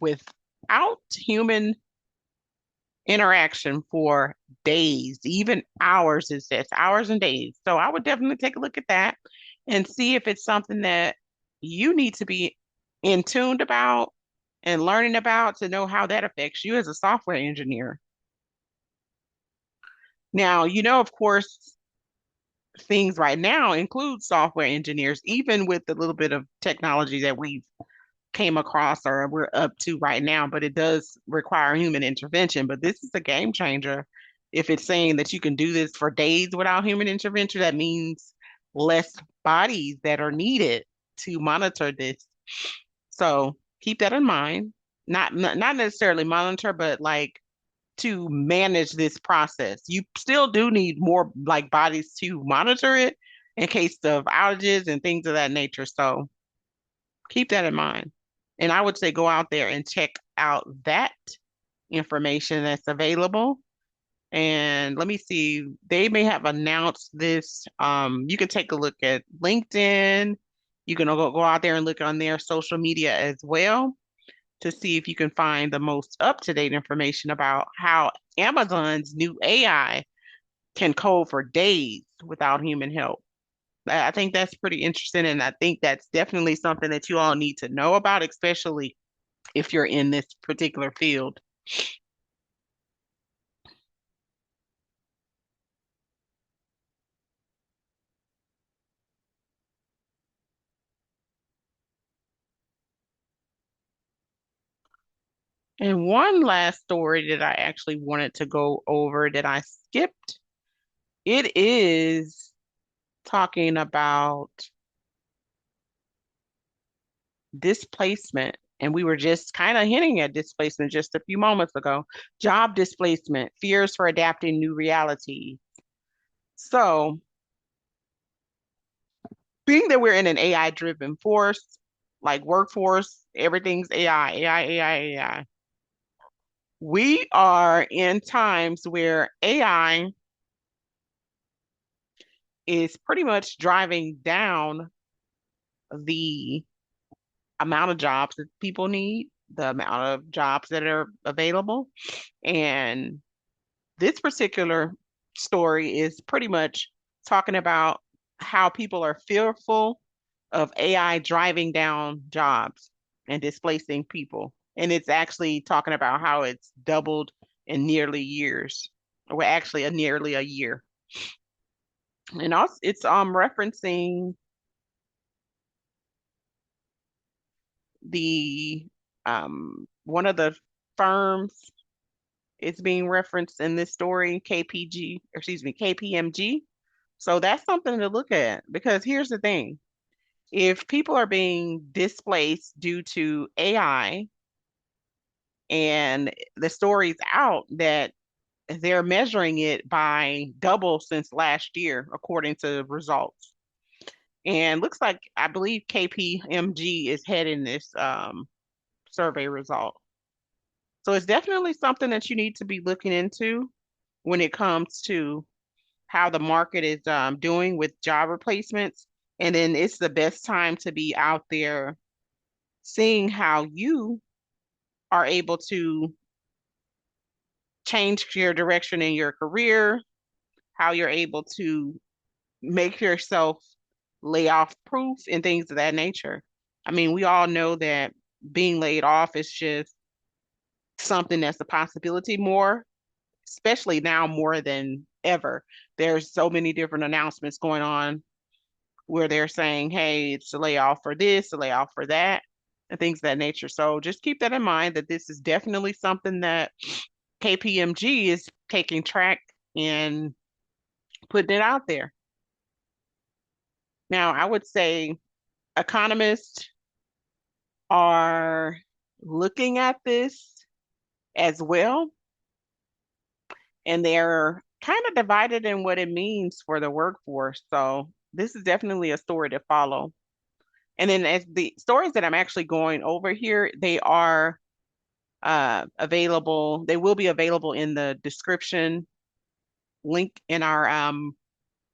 without human interaction for days, even hours, it says hours and days. So I would definitely take a look at that and see if it's something that you need to be in tuned about and learning about to know how that affects you as a software engineer. Now, of course, things right now include software engineers, even with the little bit of technology that we've came across or we're up to right now, but it does require human intervention. But this is a game changer. If it's saying that you can do this for days without human intervention, that means less bodies that are needed to monitor this. So keep that in mind. Not necessarily monitor, but like to manage this process. You still do need more like bodies to monitor it in case of outages and things of that nature. So keep that in mind. And I would say go out there and check out that information that's available. And let me see, they may have announced this. You can take a look at LinkedIn. You can go out there and look on their social media as well to see if you can find the most up-to-date information about how Amazon's new AI can code for days without human help. I think that's pretty interesting, and I think that's definitely something that you all need to know about, especially if you're in this particular field. And one last story that I actually wanted to go over that I skipped, it is talking about displacement. And we were just kind of hinting at displacement just a few moments ago. Job displacement, fears for adapting new reality. So, being that we're in an AI driven force, like workforce, everything's AI, AI, AI, AI. We are in times where AI is pretty much driving down the amount of jobs that people need, the amount of jobs that are available. And this particular story is pretty much talking about how people are fearful of AI driving down jobs and displacing people. And it's actually talking about how it's doubled in nearly years, or actually nearly a year. And also it's referencing the one of the firms it's being referenced in this story, KPG, or excuse me, KPMG. So that's something to look at because here's the thing. If people are being displaced due to AI and the story's out that they're measuring it by double since last year, according to results. And looks like I believe KPMG is heading this survey result. So it's definitely something that you need to be looking into when it comes to how the market is doing with job replacements. And then it's the best time to be out there seeing how you are able to change your direction in your career, how you're able to make yourself layoff proof and things of that nature. I mean, we all know that being laid off is just something that's a possibility more, especially now more than ever. There's so many different announcements going on where they're saying, hey, it's a layoff for this, a layoff for that, and things of that nature. So just keep that in mind that this is definitely something that KPMG is taking track and putting it out there. Now, I would say economists are looking at this as well, and they're kind of divided in what it means for the workforce. So this is definitely a story to follow. And then as the stories that I'm actually going over here, they are available. They will be available in the description link in our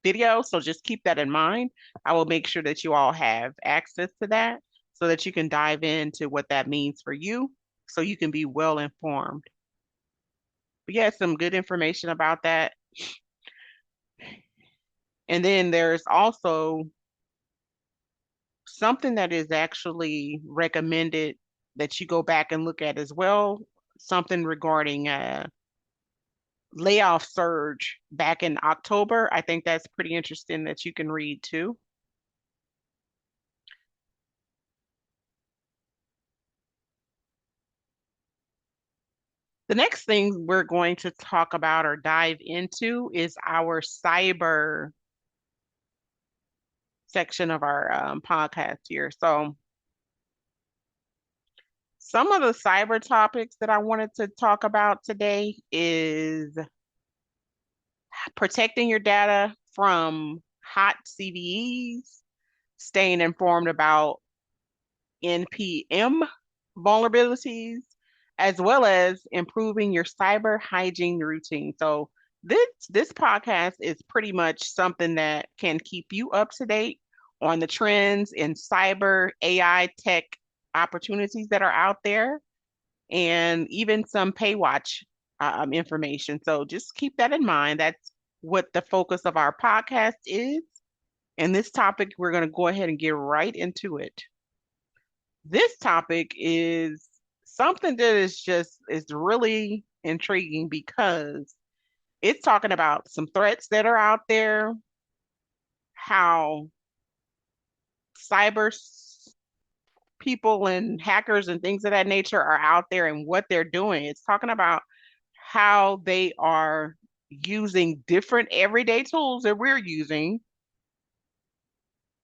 video. So just keep that in mind. I will make sure that you all have access to that so that you can dive into what that means for you. so you can be well informed. But yeah, some good information about that. And then there's also something that is actually recommended that you go back and look at as well, something regarding layoff surge back in October. I think that's pretty interesting that you can read too. The next thing we're going to talk about or dive into is our cyber section of our podcast here. So, some of the cyber topics that I wanted to talk about today is protecting your data from hot CVEs, staying informed about NPM vulnerabilities, as well as improving your cyber hygiene routine. So this podcast is pretty much something that can keep you up to date on the trends in cyber AI tech opportunities that are out there, and even some pay watch information. So just keep that in mind. That's what the focus of our podcast is. And this topic, we're going to go ahead and get right into it. This topic is something that is really intriguing because it's talking about some threats that are out there, how cyber people and hackers and things of that nature are out there and what they're doing. It's talking about how they are using different everyday tools that we're using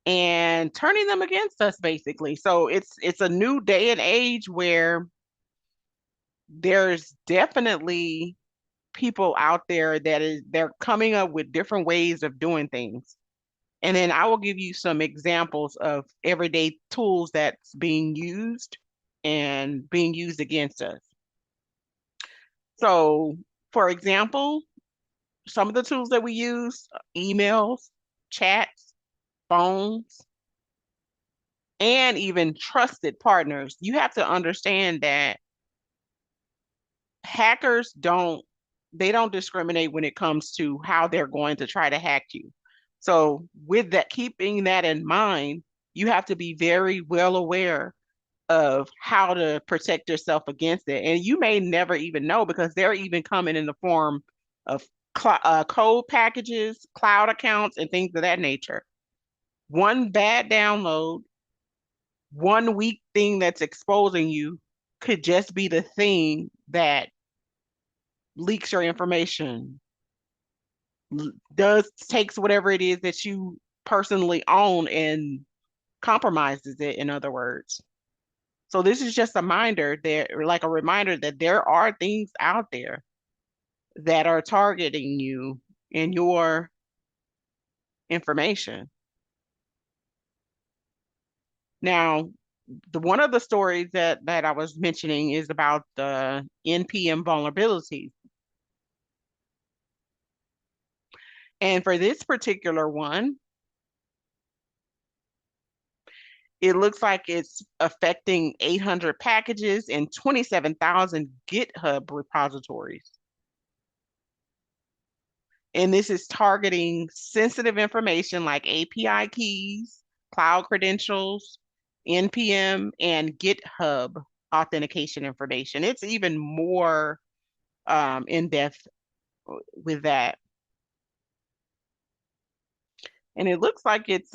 and turning them against us basically. So it's a new day and age where there's definitely people out there they're coming up with different ways of doing things. And then I will give you some examples of everyday tools that's being used and being used against us. So, for example, some of the tools that we use, emails, chats, phones, and even trusted partners. You have to understand that hackers don't discriminate when it comes to how they're going to try to hack you. So with that, keeping that in mind, you have to be very well aware of how to protect yourself against it. And you may never even know because they're even coming in the form of code packages, cloud accounts, and things of that nature. One bad download, one weak thing that's exposing you could just be the thing that leaks your information, does takes whatever it is that you personally own and compromises it, in other words. So this is just a reminder like a reminder that there are things out there that are targeting you and your information. Now, the one of the stories that I was mentioning is about the NPM vulnerabilities. And for this particular one, it looks like it's affecting 800 packages and 27,000 GitHub repositories. And this is targeting sensitive information like API keys, cloud credentials, NPM, and GitHub authentication information. It's even more in depth with that. And it looks like it's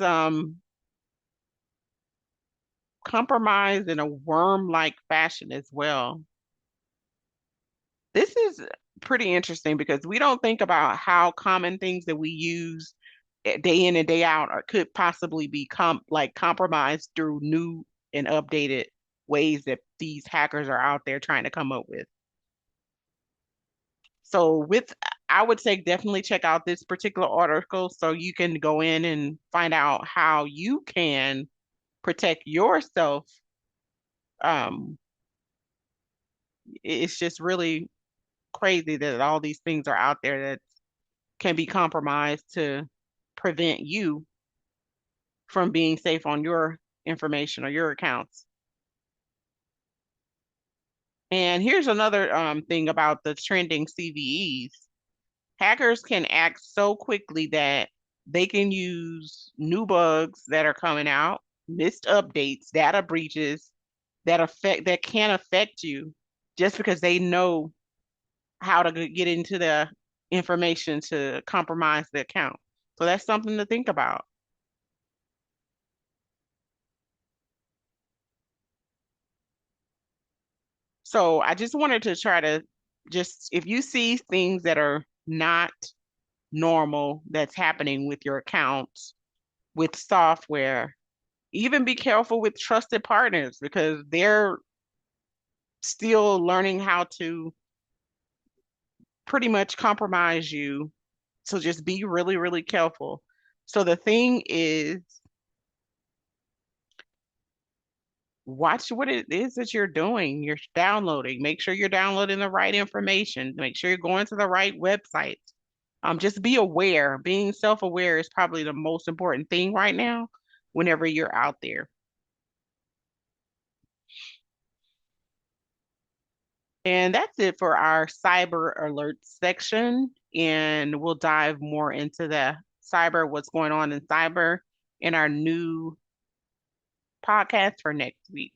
compromised in a worm-like fashion as well. This is pretty interesting because we don't think about how common things that we use day in and day out could possibly be compromised through new and updated ways that these hackers are out there trying to come up with. So I would say definitely check out this particular article so you can go in and find out how you can protect yourself. Um, it's just really crazy that all these things are out there that can be compromised to prevent you from being safe on your information or your accounts. And here's another thing about the trending CVEs. Hackers can act so quickly that they can use new bugs that are coming out, missed updates, data breaches that can affect you just because they know how to get into the information to compromise the account. So that's something to think about. So I just wanted to try to just, if you see things that are not normal that's happening with your accounts, with software, even be careful with trusted partners because they're still learning how to pretty much compromise you. So just be really, really careful. So the thing is, watch what it is that you're doing. You're downloading. Make sure you're downloading the right information. Make sure you're going to the right websites. Just be aware. Being self-aware is probably the most important thing right now whenever you're out there. And that's it for our cyber alert section. And we'll dive more into the cyber, what's going on in cyber in our new podcast for next week.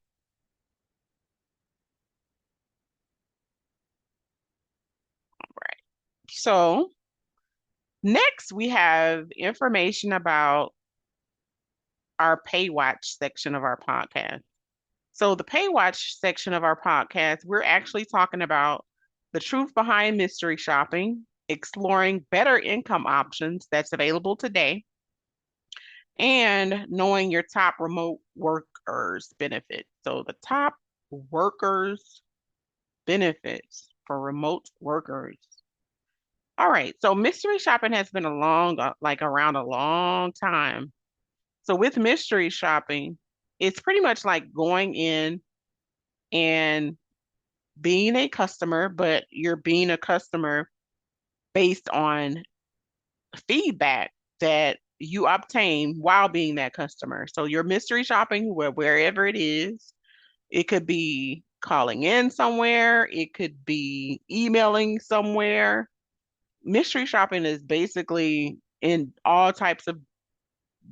Right. So next we have information about our pay watch section of our podcast. So the pay watch section of our podcast, we're actually talking about the truth behind mystery shopping, exploring better income options that's available today, and knowing your top remote workers benefits. So the top workers benefits for remote workers. All right. So mystery shopping has been like around a long time. So with mystery shopping, it's pretty much like going in and being a customer, but you're being a customer based on feedback that you obtain while being that customer. So you're mystery shopping wherever it is. It could be calling in somewhere, it could be emailing somewhere. Mystery shopping is basically in all types of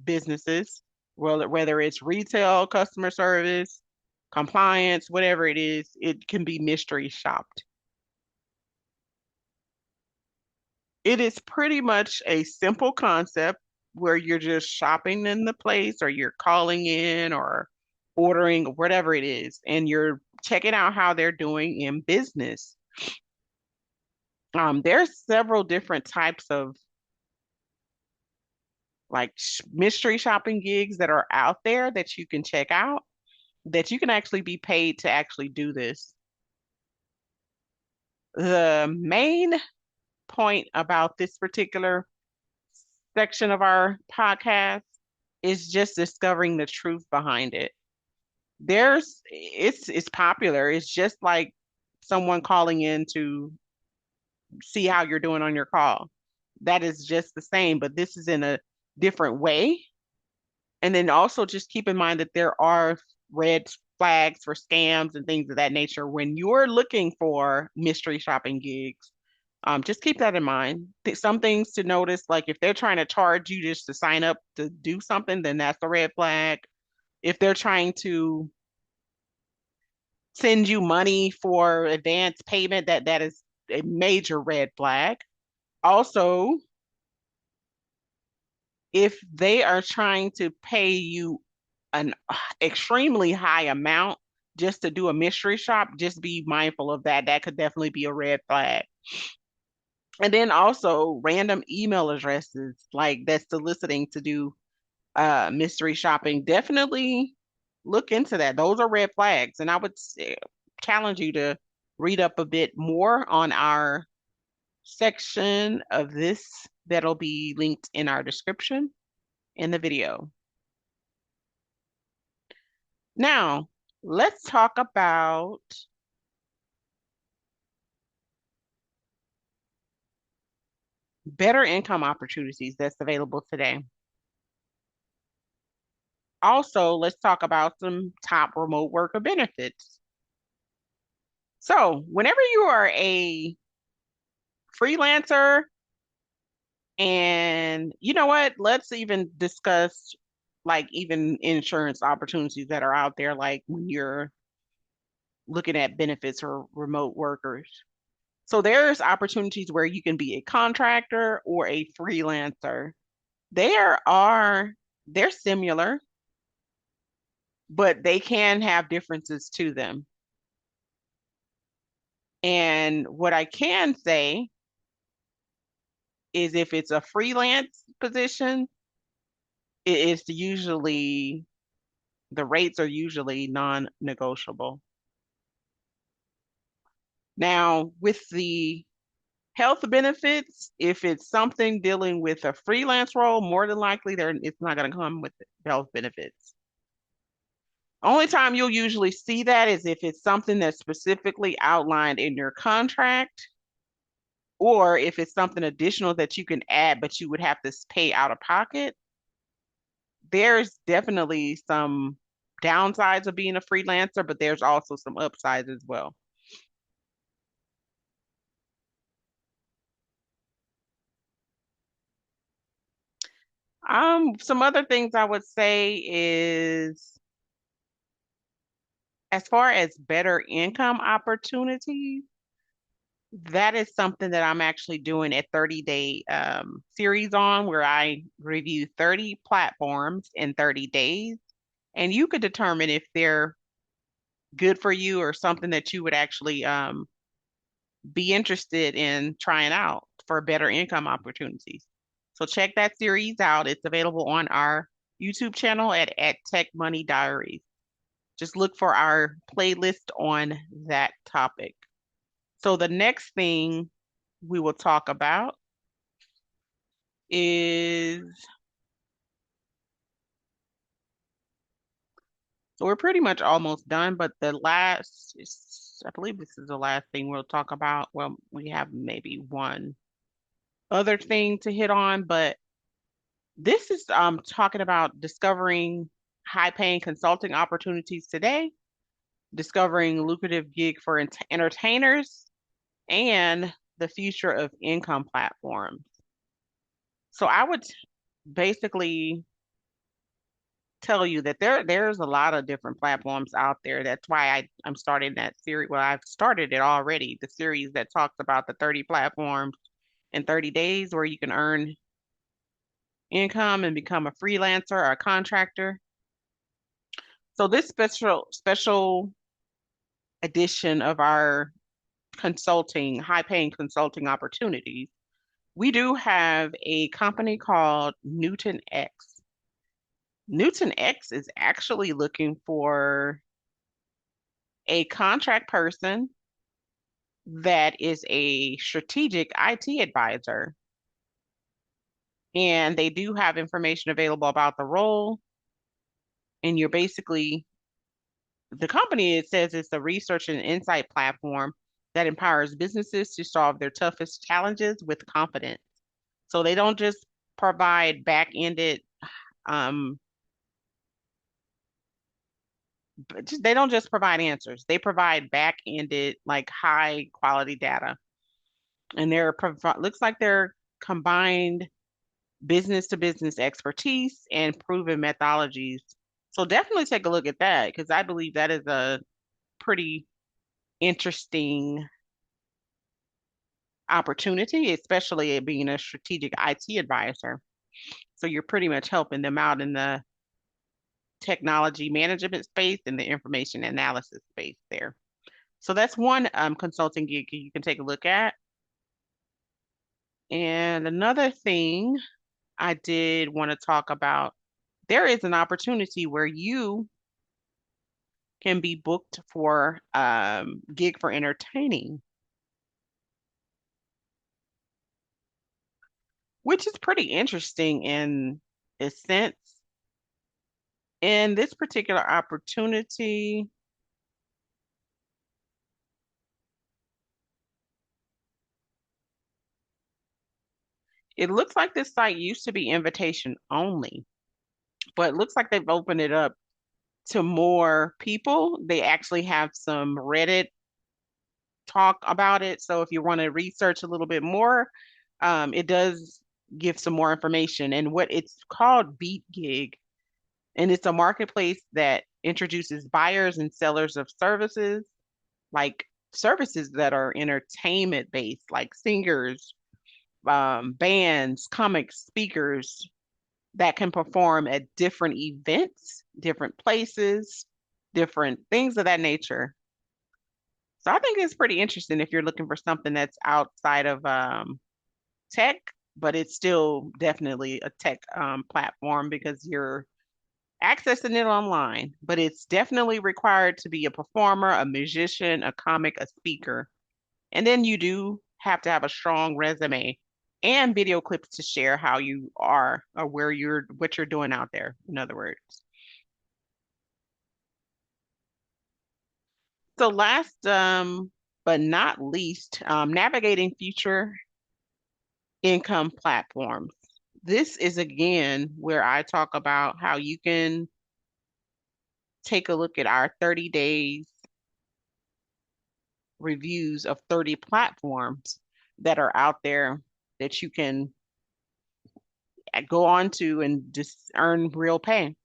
businesses, whether it's retail, customer service, compliance, whatever it is, it can be mystery shopped. It is pretty much a simple concept where you're just shopping in the place or you're calling in or ordering whatever it is, and you're checking out how they're doing in business. There's several different types of like mystery shopping gigs that are out there that you can check out, that you can actually be paid to actually do this. The main point about this particular section of our podcast is just discovering the truth behind it. It's popular. It's just like someone calling in to see how you're doing on your call. That is just the same, but this is in a different way. And then also just keep in mind that there are red flags for scams and things of that nature when you're looking for mystery shopping gigs. Just keep that in mind. Some things to notice, like if they're trying to charge you just to sign up to do something, then that's a red flag. If they're trying to send you money for advance payment, that is a major red flag. Also, if they are trying to pay you an extremely high amount just to do a mystery shop, just be mindful of that. That could definitely be a red flag. And then also random email addresses like that's soliciting to do mystery shopping. Definitely look into that. Those are red flags. And I would challenge you to read up a bit more on our section of this that'll be linked in our description in the video. Now, let's talk about better income opportunities that's available today. Also, let's talk about some top remote worker benefits. So, whenever you are a freelancer, and you know what, let's even discuss like even insurance opportunities that are out there, like when you're looking at benefits for remote workers. So, there's opportunities where you can be a contractor or a freelancer. There are, they're similar, but they can have differences to them. And what I can say is if it's a freelance position, it is usually the rates are usually non-negotiable. Now, with the health benefits, if it's something dealing with a freelance role, more than likely there it's not going to come with health benefits. Only time you'll usually see that is if it's something that's specifically outlined in your contract, or if it's something additional that you can add, but you would have to pay out of pocket. There's definitely some downsides of being a freelancer, but there's also some upsides as well. Some other things I would say is as far as better income opportunities, that is something that I'm actually doing a 30-day series on where I review 30 platforms in 30 days. And you could determine if they're good for you or something that you would actually be interested in trying out for better income opportunities. So check that series out. It's available on our YouTube channel at Tech Money Diaries. Just look for our playlist on that topic. So the next thing we will talk about is, so we're pretty much almost done, but I believe this is the last thing we'll talk about. Well, we have maybe one other thing to hit on, but this is talking about discovering high-paying consulting opportunities today, discovering lucrative gig for entertainers, and the future of income platforms. So I would basically tell you that there's a lot of different platforms out there. That's why I'm starting that series. Well, I've started it already, the series that talks about the 30 platforms in 30 days where you can earn income and become a freelancer or a contractor. So this special edition of our consulting, high-paying consulting opportunities, we do have a company called Newton X. Newton X is actually looking for a contract person that is a strategic IT advisor. And they do have information available about the role. And you're basically, the company, it says it's a research and insight platform that empowers businesses to solve their toughest challenges with confidence. So they don't just provide back-ended, um, they don't just provide answers. They provide back-ended, like high quality data. And looks like they're combined business to business expertise and proven methodologies. So definitely take a look at that because I believe that is a pretty interesting opportunity, especially it being a strategic IT advisor. So you're pretty much helping them out in the technology management space and the information analysis space there. So that's one consulting gig you can take a look at. And another thing I did want to talk about, there is an opportunity where you can be booked for gig for entertaining, which is pretty interesting in a sense. In this particular opportunity, it looks like this site used to be invitation only, but it looks like they've opened it up to more people. They actually have some Reddit talk about it. So if you want to research a little bit more, it does give some more information. And what it's called Beat Gig, and it's a marketplace that introduces buyers and sellers of services, like services that are entertainment based, like singers, bands, comics, speakers that can perform at different events, different places, different things of that nature. So I think it's pretty interesting if you're looking for something that's outside of tech, but it's still definitely a tech platform because you're accessing it online. But it's definitely required to be a performer, a musician, a comic, a speaker. And then you do have to have a strong resume and video clips to share how you are or what you're doing out there, in other words. So last but not least, navigating future income platforms. This is again where I talk about how you can take a look at our 30 days reviews of 30 platforms that are out there that you can go on to and just earn real pay.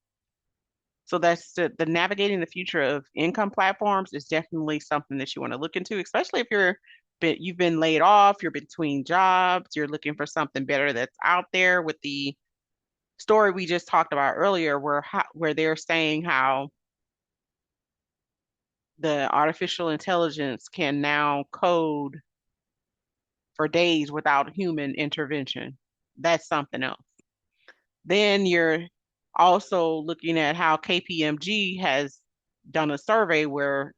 So that's the navigating the future of income platforms is definitely something that you want to look into, especially if you've been laid off, you're between jobs, you're looking for something better that's out there with the story we just talked about earlier where they're saying how the artificial intelligence can now code for days without human intervention. That's something else. Then you're also looking at how KPMG has done a survey where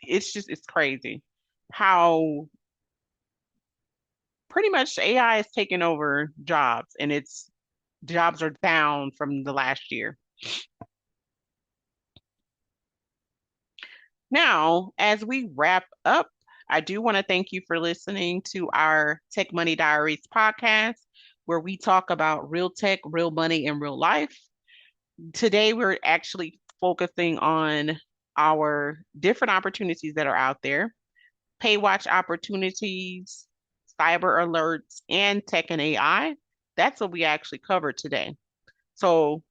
it's crazy how pretty much AI is taking over jobs and its jobs are down from the last year. Now, as we wrap up, I do want to thank you for listening to our Tech Money Diaries podcast, where we talk about real tech, real money, and real life. Today, we're actually focusing on our different opportunities that are out there, pay watch opportunities, cyber alerts, and tech and AI. That's what we actually covered today. So,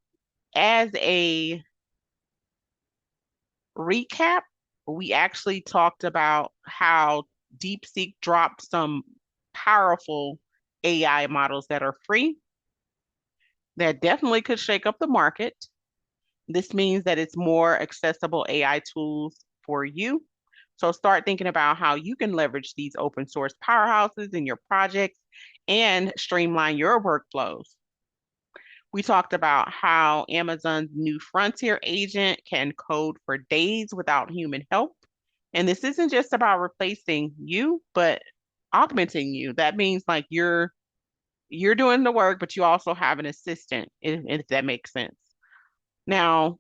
as a recap, we actually talked about how DeepSeek dropped some powerful AI models that are free that definitely could shake up the market. This means that it's more accessible AI tools for you. So start thinking about how you can leverage these open source powerhouses in your projects and streamline your workflows. We talked about how Amazon's new Frontier agent can code for days without human help. And this isn't just about replacing you, but augmenting you. That means like you're doing the work, but you also have an assistant, if that makes sense. Now,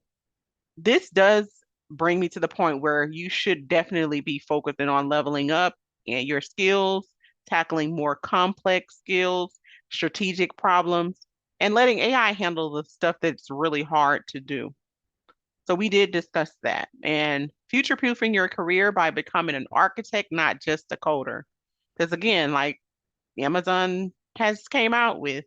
this does bring me to the point where you should definitely be focusing on leveling up and your skills, tackling more complex skills, strategic problems, and letting AI handle the stuff that's really hard to do. So we did discuss that and future-proofing your career by becoming an architect, not just a coder. Because again, like Amazon has came out with,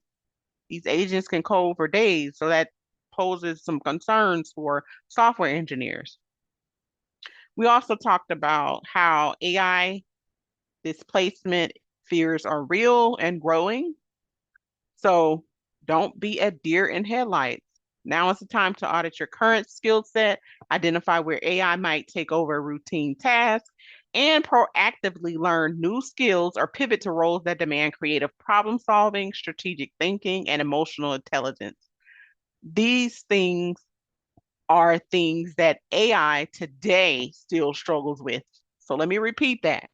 these agents can code for days, so that poses some concerns for software engineers. We also talked about how AI displacement fears are real and growing. So don't be a deer in headlights. Now is the time to audit your current skill set, identify where AI might take over routine tasks, and proactively learn new skills or pivot to roles that demand creative problem solving, strategic thinking, and emotional intelligence. These things are things that AI today still struggles with. So let me repeat that.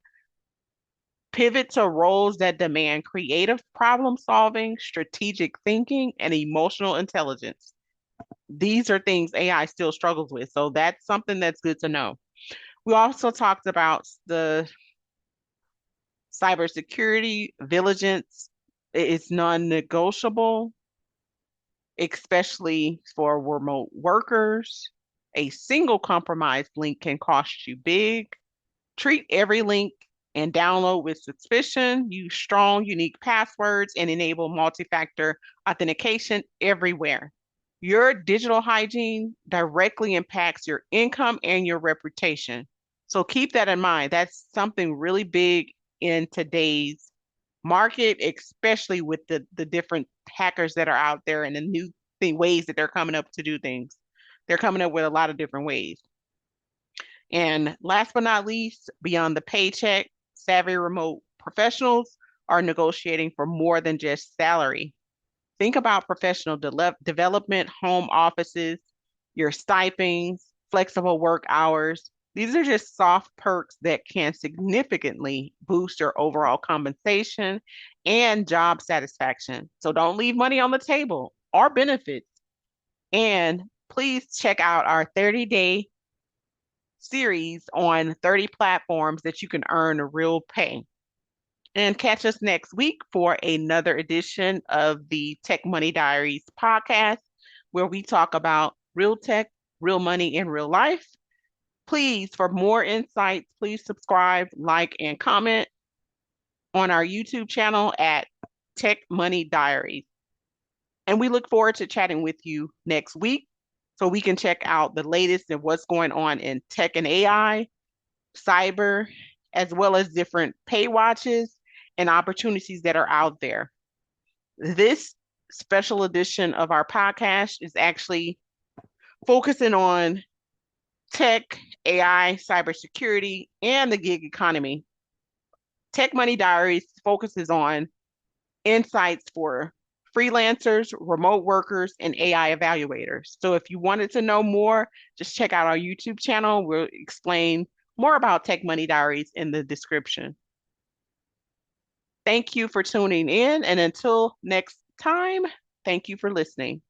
Pivot to roles that demand creative problem solving, strategic thinking, and emotional intelligence. These are things AI still struggles with. So that's something that's good to know. We also talked about the cybersecurity, vigilance is non-negotiable, especially for remote workers. A single compromised link can cost you big. Treat every link and download with suspicion, use strong, unique passwords, and enable multi-factor authentication everywhere. Your digital hygiene directly impacts your income and your reputation. So keep that in mind. That's something really big in today's market, especially with the different hackers that are out there and the new ways that they're coming up to do things. They're coming up with a lot of different ways. And last but not least, beyond the paycheck, savvy remote professionals are negotiating for more than just salary. Think about professional development, home offices, your stipends, flexible work hours. These are just soft perks that can significantly boost your overall compensation and job satisfaction. So don't leave money on the table or benefits. And please check out our 30-day series on 30 platforms that you can earn real pay. And catch us next week for another edition of the Tech Money Diaries podcast, where we talk about real tech, real money in real life. Please, for more insights, please subscribe, like, and comment on our YouTube channel at Tech Money Diaries. And we look forward to chatting with you next week so we can check out the latest and what's going on in tech and AI, cyber, as well as different pay watches and opportunities that are out there. This special edition of our podcast is actually focusing on tech, AI, cybersecurity, and the gig economy. Tech Money Diaries focuses on insights for freelancers, remote workers, and AI evaluators. So if you wanted to know more, just check out our YouTube channel. We'll explain more about Tech Money Diaries in the description. Thank you for tuning in, and until next time, thank you for listening.